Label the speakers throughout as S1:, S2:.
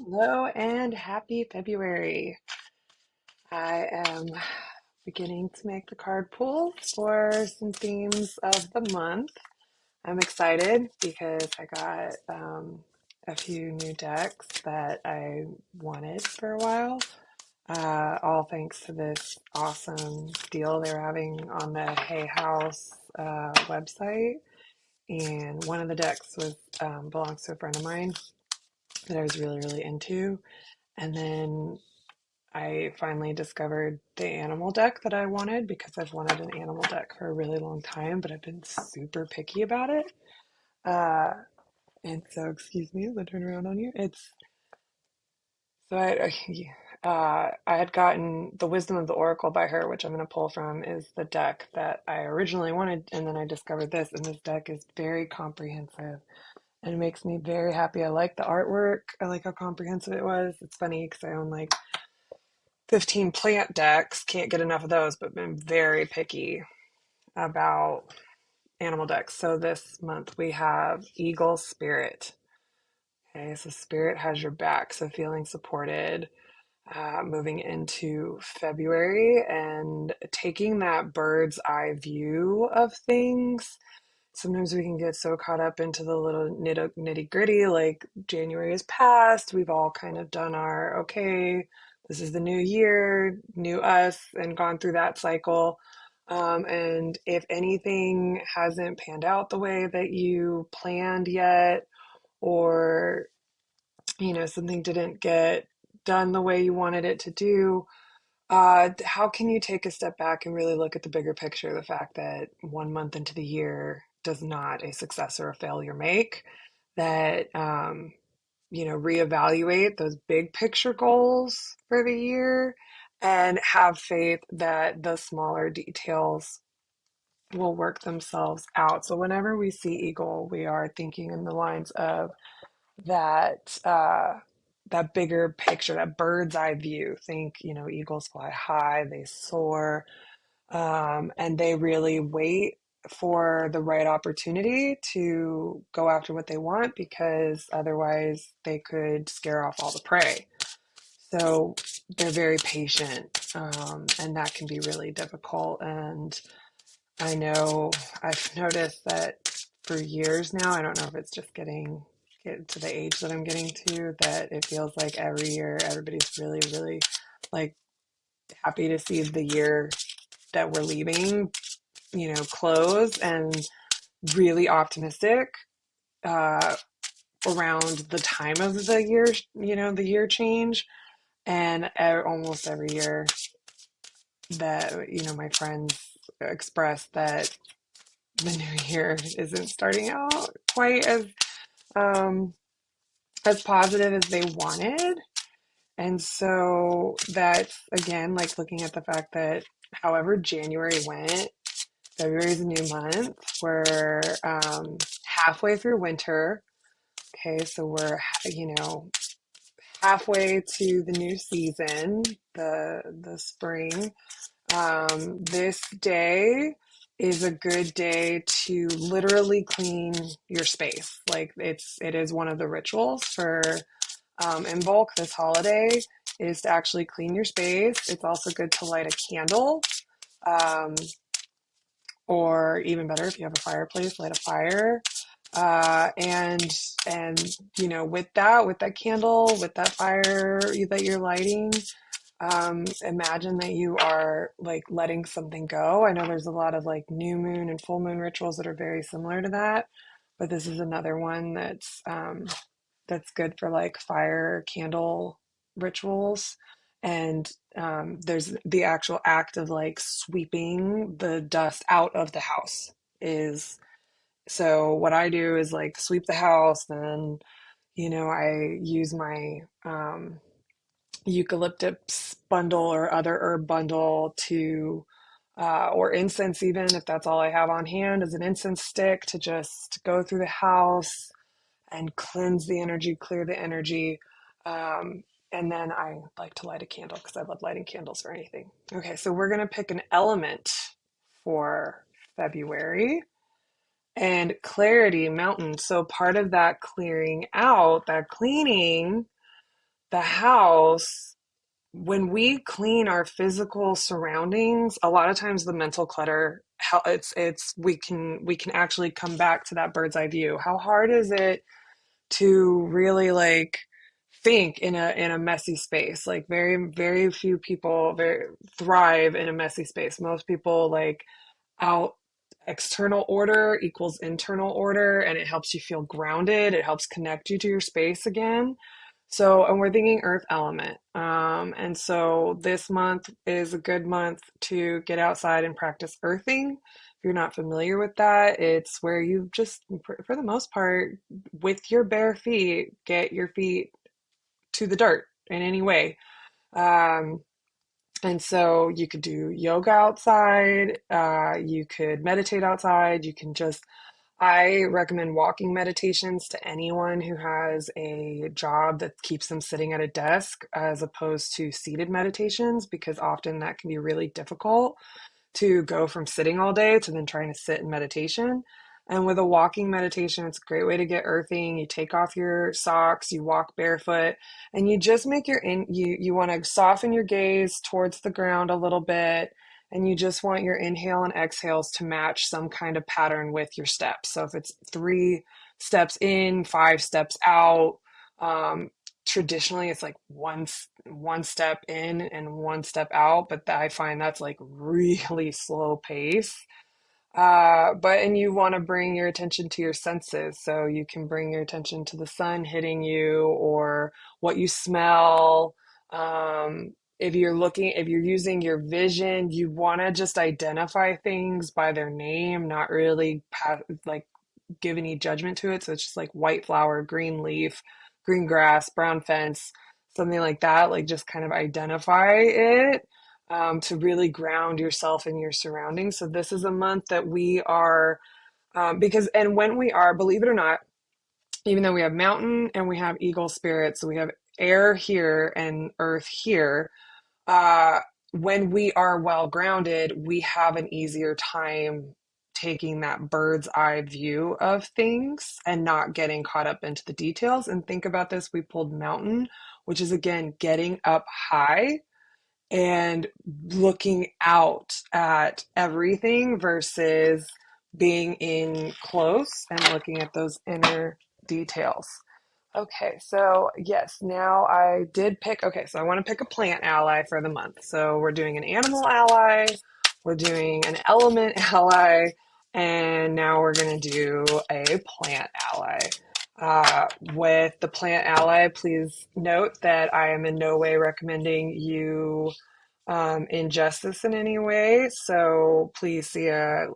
S1: Hello and happy February. I am beginning to make the card pull for some themes of the month. I'm excited because I got a few new decks that I wanted for a while, all thanks to this awesome deal they were having on the Hay House website. And one of the decks was belongs to a friend of mine that I was really into. And then I finally discovered the animal deck that I wanted because I've wanted an animal deck for a really long time, but I've been super picky about it. Uh, and so, excuse me as I turn around on you. So I had gotten the Wisdom of the Oracle by her, which I'm going to pull from, is the deck that I originally wanted, and then I discovered this, and this deck is very comprehensive. And it makes me very happy. I like the artwork. I like how comprehensive it was. It's funny because I own like 15 plant decks. Can't get enough of those, but been very picky about animal decks. So this month we have Eagle Spirit. Okay, so Spirit has your back. So feeling supported, moving into February and taking that bird's eye view of things. Sometimes we can get so caught up into the little nitty gritty, like January has passed. We've all kind of done our, okay, this is the new year, new us, and gone through that cycle. And if anything hasn't panned out the way that you planned yet, or, something didn't get done the way you wanted it to do, how can you take a step back and really look at the bigger picture? The fact that 1 month into the year does not a success or a failure make, that, reevaluate those big picture goals for the year and have faith that the smaller details will work themselves out. So whenever we see eagle, we are thinking in the lines of that that bigger picture, that bird's eye view. Think, eagles fly high, they soar, and they really wait for the right opportunity to go after what they want because otherwise they could scare off all the prey. So they're very patient, and that can be really difficult. And I know I've noticed that for years now. I don't know if it's just get to the age that I'm getting to, that it feels like every year everybody's really like happy to see the year that we're leaving, close, and really optimistic uh, around the time of the year, the year change. And almost every year that, my friends express that the new year isn't starting out quite um, as positive as they wanted. And so that's again like looking at the fact that however January went, February is a new month. We're halfway through winter. Okay, so we're halfway to the new season, the spring. This day is a good day to literally clean your space. Like it is one of the rituals for in bulk this holiday is to actually clean your space. It's also good to light a candle, um, or even better if you have a fireplace, light a fire. And with that candle, with that fire that you're lighting, imagine that you are like letting something go. I know there's a lot of like new moon and full moon rituals that are very similar to that, but this is another one that's good for like fire candle rituals. And there's the actual act of like sweeping the dust out of the house is so what I do is like sweep the house, then I use my eucalyptus bundle or other herb bundle to or incense, even if that's all I have on hand as an incense stick, to just go through the house and cleanse the energy, clear the energy. Um, and then I like to light a candle because I love lighting candles for anything. Okay, so we're going to pick an element for February and clarity mountain. So part of that clearing out, that cleaning, the house, when we clean our physical surroundings, a lot of times the mental clutter, how it's we can actually come back to that bird's eye view. How hard is it to really like think in a messy space? Like very few people very thrive in a messy space. Most people like out external order equals internal order, and it helps you feel grounded. It helps connect you to your space again. So, and we're thinking earth element. And so this month is a good month to get outside and practice earthing. If you're not familiar with that, it's where you just, for the most part, with your bare feet, get your feet to the dirt in any way. Um, and so you could do yoga outside, you could meditate outside, you can just, I recommend walking meditations to anyone who has a job that keeps them sitting at a desk as opposed to seated meditations, because often that can be really difficult to go from sitting all day to then trying to sit in meditation. And with a walking meditation, it's a great way to get earthing. You take off your socks, you walk barefoot, and you just make you want to soften your gaze towards the ground a little bit, and you just want your inhale and exhales to match some kind of pattern with your steps. So if it's 3 steps in, 5 steps out, um, traditionally it's like one step in and 1 step out, but I find that's like really slow pace. But and you want to bring your attention to your senses, so you can bring your attention to the sun hitting you or what you smell. If you're using your vision, you want to just identify things by their name, not really like give any judgment to it. So it's just like white flower, green leaf, green grass, brown fence, something like that. Like just kind of identify it, to really ground yourself in your surroundings. So this is a month that we are, because, and when we are, believe it or not, even though we have mountain and we have eagle spirit, so we have air here and earth here, uh, when we are well grounded, we have an easier time taking that bird's eye view of things and not getting caught up into the details. And think about this, we pulled mountain, which is again getting up high and looking out at everything versus being in close and looking at those inner details. Okay, so yes, now I did pick, okay, so I want to pick a plant ally for the month. So we're doing an animal ally, we're doing an element ally, and now we're going to do a plant ally. With the plant ally, please note that I am in no way recommending you ingest this in any way. So please see a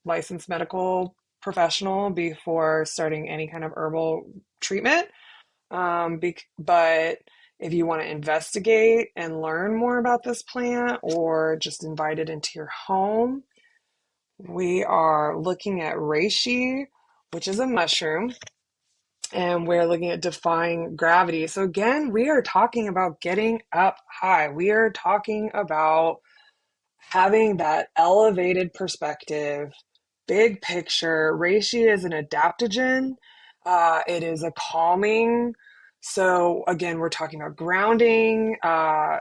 S1: licensed medical professional before starting any kind of herbal treatment. But if you want to investigate and learn more about this plant or just invite it into your home, we are looking at reishi, which is a mushroom, and we're looking at defying gravity. So again, we are talking about getting up high. We are talking about having that elevated perspective, big picture. Reishi is an adaptogen. It is a calming. So again, we're talking about grounding. They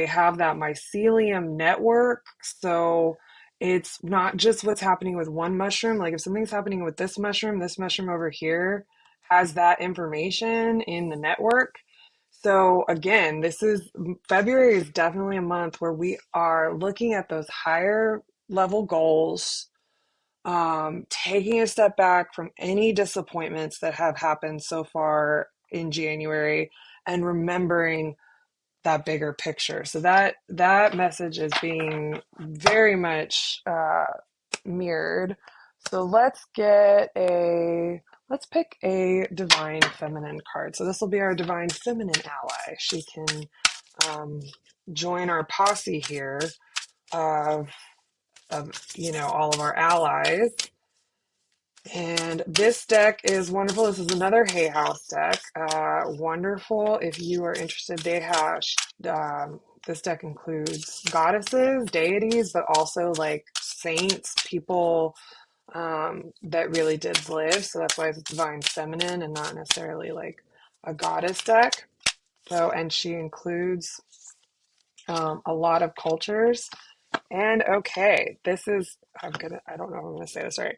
S1: have that mycelium network. So it's not just what's happening with one mushroom. Like if something's happening with this mushroom over here has that information in the network. So again, this is February is definitely a month where we are looking at those higher level goals, taking a step back from any disappointments that have happened so far in January and remembering that bigger picture. So that message is being very much mirrored. So let's pick a divine feminine card. So this will be our divine feminine ally. She can um, join our posse here of all of our allies. And this deck is wonderful. This is another Hay House deck. Wonderful. If you are interested, they have this deck includes goddesses, deities, but also like saints, people that really did live. So that's why it's divine feminine and not necessarily like a goddess deck. So, and she includes a lot of cultures. And okay, this is, I don't know if I'm gonna say this right.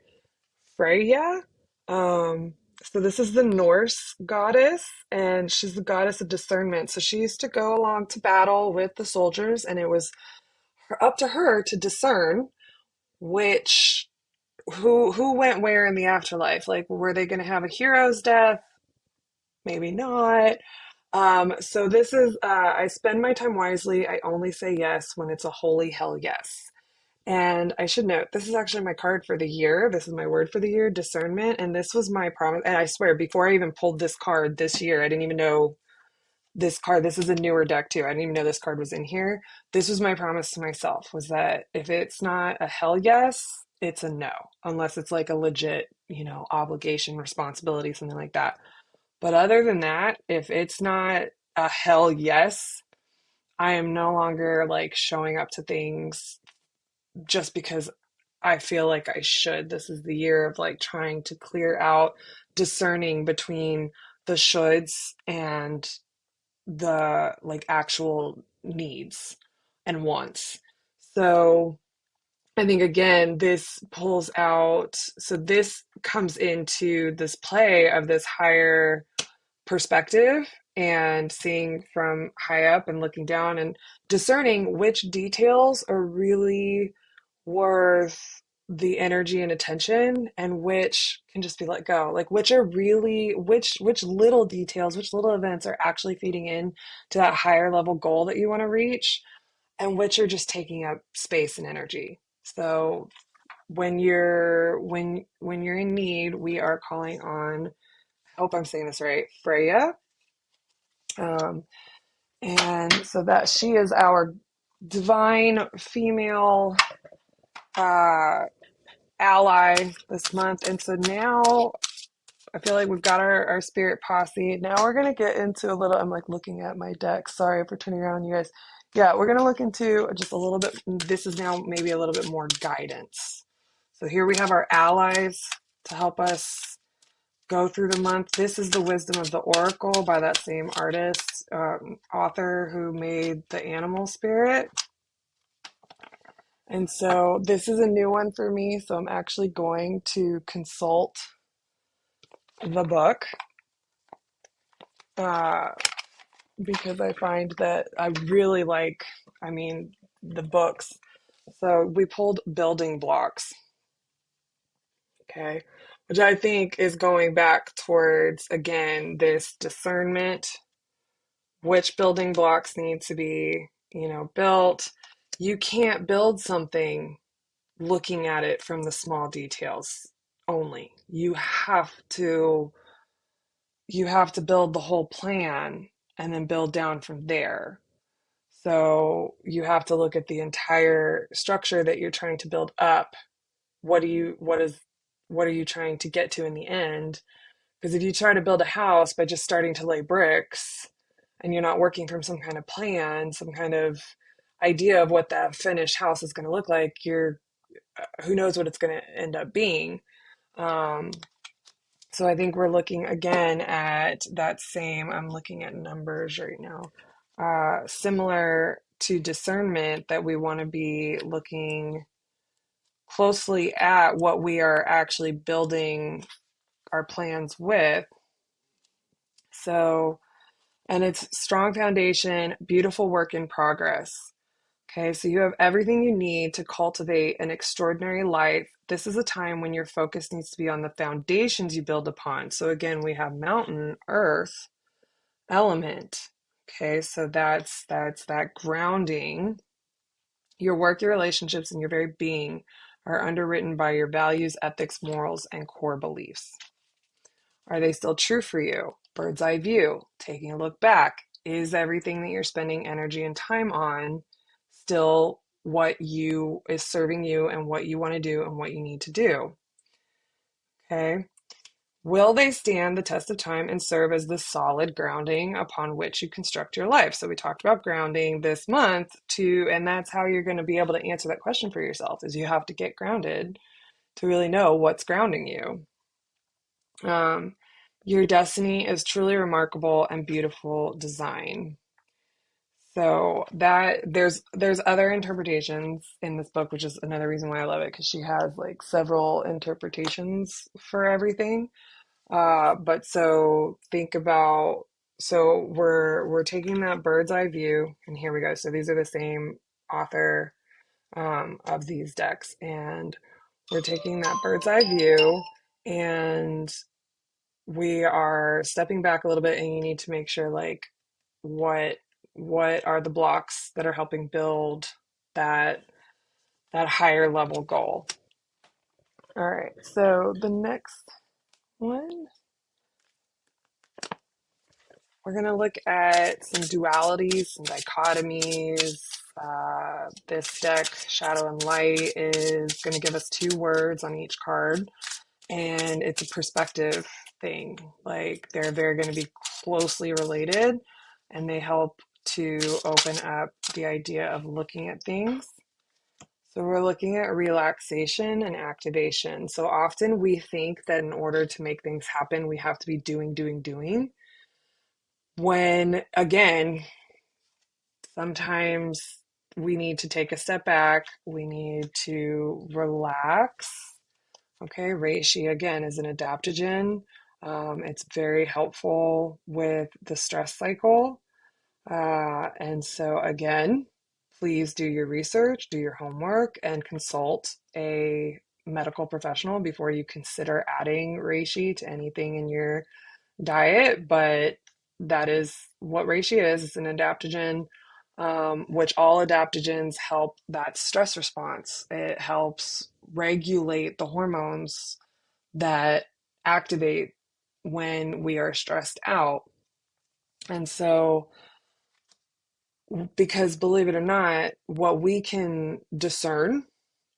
S1: Freya. Um, so this is the Norse goddess, and she's the goddess of discernment. So she used to go along to battle with the soldiers, and it was up to her to discern which who went where in the afterlife. Like, were they going to have a hero's death? Maybe not. So this is I spend my time wisely. I only say yes when it's a holy hell yes. And I should note, this is actually my card for the year. This is my word for the year, discernment. And this was my promise. And I swear, before I even pulled this card this year, I didn't even know this card. This is a newer deck too. I didn't even know this card was in here. This was my promise to myself, was that if it's not a hell yes, it's a no, unless it's like a legit, obligation, responsibility, something like that. But other than that, if it's not a hell yes, I am no longer like showing up to things just because I feel like I should. This is the year of like trying to clear out, discerning between the shoulds and the like actual needs and wants. So I think again, this pulls out, so this comes into this play of this higher perspective and seeing from high up and looking down and discerning which details are really worth the energy and attention and which can just be let go, like which are really which little details, which little events are actually feeding in to that higher level goal that you want to reach, and which are just taking up space and energy. So when you're in need, we are calling on, I hope I'm saying this right, Freya. um, and so that she is our divine female uh ally this month. And so now I feel like we've got our spirit posse. Now we're going to get into a little, I'm like looking at my deck. Sorry for turning around, you guys. Yeah, we're going to look into just a little bit. This is now maybe a little bit more guidance. So here we have our allies to help us go through the month. This is the Wisdom of the Oracle by that same artist, author who made the animal spirit. And so this is a new one for me. So I'm actually going to consult the book uh, because I find that I really like, the books. So we pulled building blocks, okay, which I think is going back towards, again, this discernment, which building blocks need to be, built. You can't build something looking at it from the small details only. You have to build the whole plan and then build down from there. So you have to look at the entire structure that you're trying to build up. What are you trying to get to in the end? Because if you try to build a house by just starting to lay bricks and you're not working from some kind of plan, some kind of idea of what that finished house is going to look like, who knows what it's going to end up being. Um, So I think we're looking again at that same, I'm looking at numbers right now, similar to discernment, that we want to be looking closely at what we are actually building our plans with. So, and it's strong foundation, beautiful work in progress. Okay, so you have everything you need to cultivate an extraordinary life. This is a time when your focus needs to be on the foundations you build upon. So again, we have mountain, earth, element. Okay, so that's that grounding. Your work, your relationships, and your very being are underwritten by your values, ethics, morals, and core beliefs. Are they still true for you? Bird's eye view, taking a look back. Is everything that you're spending energy and time on still what you is serving you and what you want to do and what you need to do? Okay. Will they stand the test of time and serve as the solid grounding upon which you construct your life? So we talked about grounding this month too, and that's how you're going to be able to answer that question for yourself, is you have to get grounded to really know what's grounding you. Your destiny is truly remarkable and beautiful design. So that there's other interpretations in this book, which is another reason why I love it, because she has like several interpretations for everything. But so think about, so we're taking that bird's eye view, and here we go. So these are the same author of these decks, and we're taking that bird's eye view, and we are stepping back a little bit, and you need to make sure like what what are the blocks that are helping build that that higher level goal. All right, so the next one, we're going to look at some dualities, some dichotomies. This deck, Shadow and Light, is going to give us 2 words on each card, and it's a perspective thing. Like they're going to be closely related, and they help to open up the idea of looking at things. So we're looking at relaxation and activation. So often we think that in order to make things happen, we have to be doing, doing, doing. When again, sometimes we need to take a step back, we need to relax. Okay, reishi again is an adaptogen. It's very helpful with the stress cycle. And so again, please do your research, do your homework, and consult a medical professional before you consider adding reishi to anything in your diet. But that is what reishi is. It's an adaptogen, which all adaptogens help that stress response. It helps regulate the hormones that activate when we are stressed out. And so, because believe it or not, what we can discern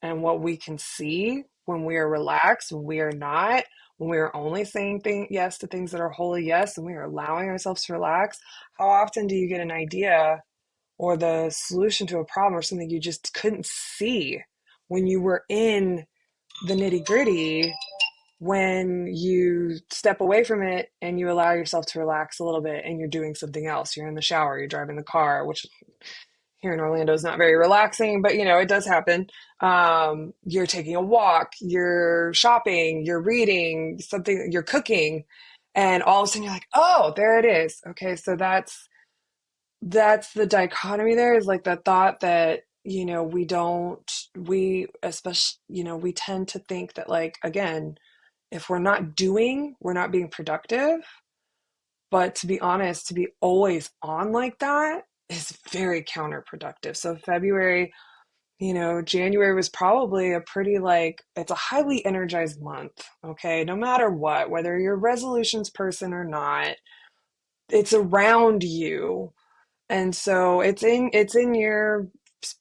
S1: and what we can see when we are relaxed, when we are not, when we are only saying yes to things that are wholly yes, and we are allowing ourselves to relax, how often do you get an idea or the solution to a problem or something you just couldn't see when you were in the nitty gritty, when you step away from it and you allow yourself to relax a little bit and you're doing something else. You're in the shower, you're driving the car, which here in Orlando is not very relaxing, but you know, it does happen. You're taking a walk, you're shopping, you're reading something, you're cooking, and all of a sudden you're like, oh, there it is. Okay, so that's the dichotomy there, is like the thought that, you know, we especially, you know, we tend to think that, like, again, if we're not doing, we're not being productive. But to be honest, to be always on like that is very counterproductive. So February, you know, January was probably a pretty, like, it's a highly energized month. Okay, no matter what, whether you're a resolutions person or not, it's around you. And so it's in your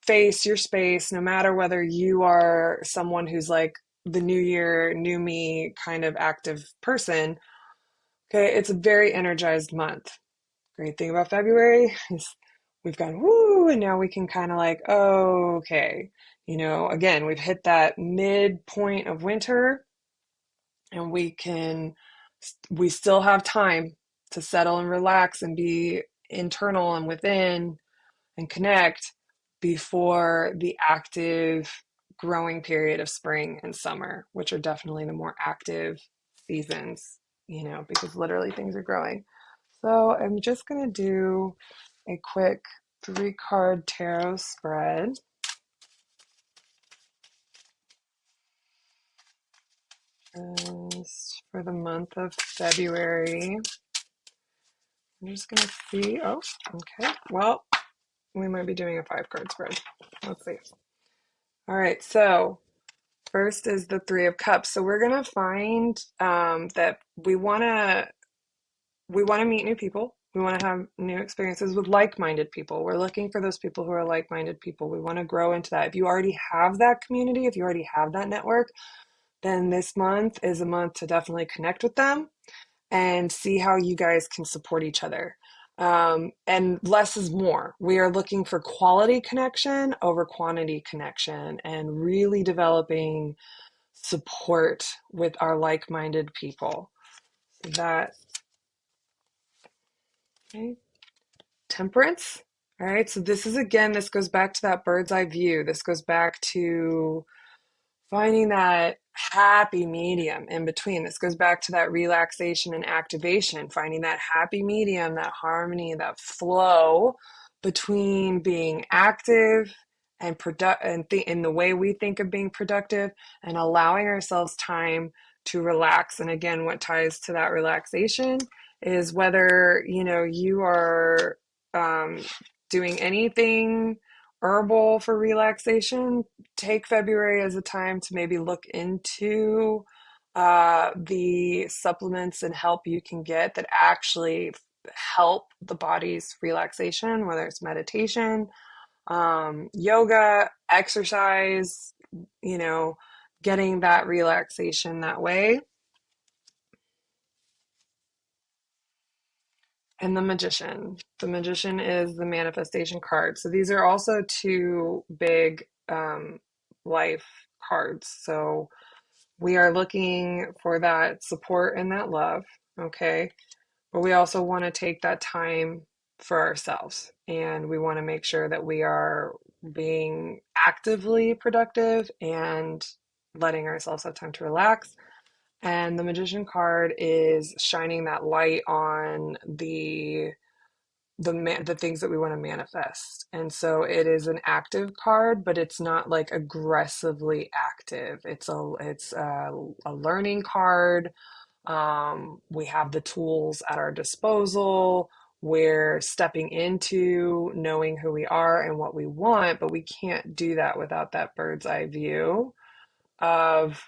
S1: face, your space, no matter whether you are someone who's like the new year, new me kind of active person. Okay, it's a very energized month. Great thing about February is we've gone woo, and now we can kind of like, oh, okay, you know, again, we've hit that midpoint of winter, and we still have time to settle and relax and be internal and within and connect before the active growing period of spring and summer, which are definitely the more active seasons, you know, because literally things are growing. So I'm just going to do a quick 3-card tarot spread. Just for the month of February. I'm just going to see. Oh, okay. Well, we might be doing a 5-card spread. Let's see. All right. So first is the 3 of Cups. So we're going to find that we want to meet new people. We want to have new experiences with like-minded people. We're looking for those people who are like-minded people. We want to grow into that. If you already have that community, if you already have that network, then this month is a month to definitely connect with them and see how you guys can support each other. And less is more. We are looking for quality connection over quantity connection, and really developing support with our like-minded people. that, okay, temperance. All right, so this is again, this goes back to that bird's eye view. This goes back to finding that happy medium in between. This goes back to that relaxation and activation, finding that happy medium, that harmony, that flow between being active and in the way we think of being productive, and allowing ourselves time to relax. And again, what ties to that relaxation is whether, you are um, doing anything herbal for relaxation. Take February as a time to maybe look into the supplements and help you can get that actually help the body's relaxation, whether it's meditation, yoga, exercise, you know, getting that relaxation that way. And the magician. The magician is the manifestation card. So these are also two big life cards. So we are looking for that support and that love, okay? But we also want to take that time for ourselves. And we want to make sure that we are being actively productive and letting ourselves have time to relax. And the magician card is shining that light on the things that we want to manifest. And so it is an active card, but it's not like aggressively active. It's a learning card. We have the tools at our disposal. We're stepping into knowing who we are and what we want, but we can't do that without that bird's eye view of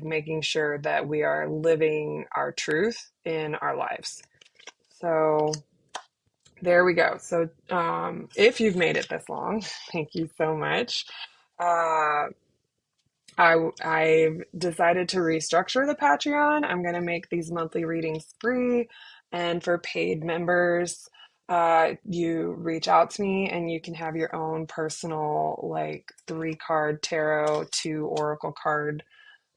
S1: making sure that we are living our truth in our lives. So there we go. So if you've made it this long, thank you so much. Uh, I've decided to restructure the Patreon. I'm going to make these monthly readings free, and for paid members, you reach out to me and you can have your own personal like 3 card tarot to oracle card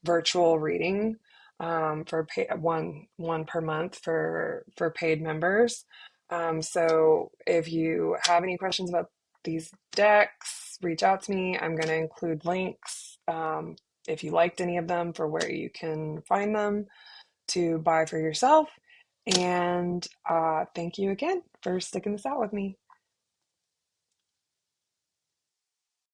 S1: virtual reading, for one per month for paid members. So if you have any questions about these decks, reach out to me. I'm going to include links, if you liked any of them, for where you can find them to buy for yourself. And thank you again for sticking this out with me.